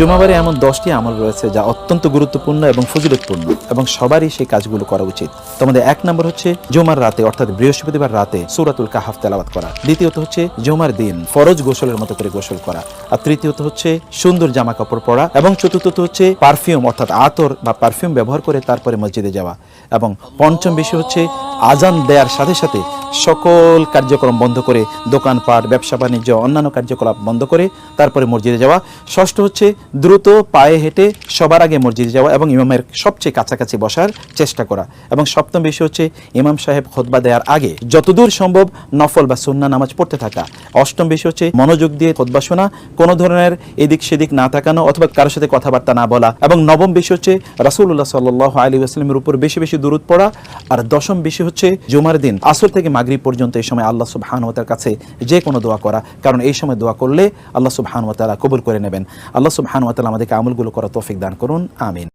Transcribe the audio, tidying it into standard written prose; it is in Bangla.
জুমাবারে এমন 10টি আমল রয়েছে যা অত্যন্ত গুরুত্বপূর্ণ এবং ফজিলতপূর্ণ এবং সবারই সেই কাজগুলো করা উচিত। তোমাদের 1 নম্বর হচ্ছে জুমার রাতে অর্থাৎ বৃহস্পতিবার রাতে সূরাতুল কাহাফ তেলাওয়াত করা। দ্বিতীয়ত হচ্ছে জুমার দিন ফরজ গোসলের মতো করে গোসল করা। আর তৃতীয়ত হচ্ছে সুন্দর জামা কাপড় পরা এবং চতুর্থত হচ্ছে পারফিউম অর্থাৎ আতর বা পারফিউম ব্যবহার করে তারপরে মসজিদে যাওয়া। এবং পঞ্চম বিষয় হচ্ছে আজান দেওয়ার সাথে সাথে সকল কার্যক্রম বন্ধ করে দোকানপাট, ব্যবসা বাণিজ্য, অন্যান্য কার্যকলাপ বন্ধ করে তারপরে মসজিদে যাওয়া। ষষ্ঠ হচ্ছে দ্রুত পায়ে হেঁটে সবার আগে মসজিদে যাওয়া এবং ইমামের সবচেয়ে কাছাকাছি বসার চেষ্টা করা। এবং সপ্তম বিষয় হচ্ছে ইমাম সাহেব খুতবা দেওয়ার আগে যতদূর সম্ভব নফল বা সুন্নাহ নামাজ পড়তে থাকা। অষ্টম বিষয় হচ্ছে মনোযোগ দিয়ে খুতবা শোনা, কোনো ধরনের এদিক সেদিক না তাকানো অথবা কারোর সাথে কথাবার্তা না বলা। এবং নবম বিষয় হচ্ছে রাসূলুল্লাহ সাল্লাল্লাহু আলাইহি ওয়াসাল্লামের উপর বেশি বেশি দুরূদ পড়া। আর দশম বিষয় হচ্ছে জুমার দিন আসর থেকে মাগরিব পর্যন্ত এই সময় আল্লাহ সুবহানাহু ওয়া তাআলার কাছে যে কোনো দোয়া করা, কারণ এই সময় দোয়া করলে আল্লাহ সুবহানাহু ওয়া তাআলা কবুল করে নেবেন। আল্লাহ সুবহানাহু ওয়া তাআলা আমাদেরকে আমলগুলো করার তৌফিক দান করুন, আমিন।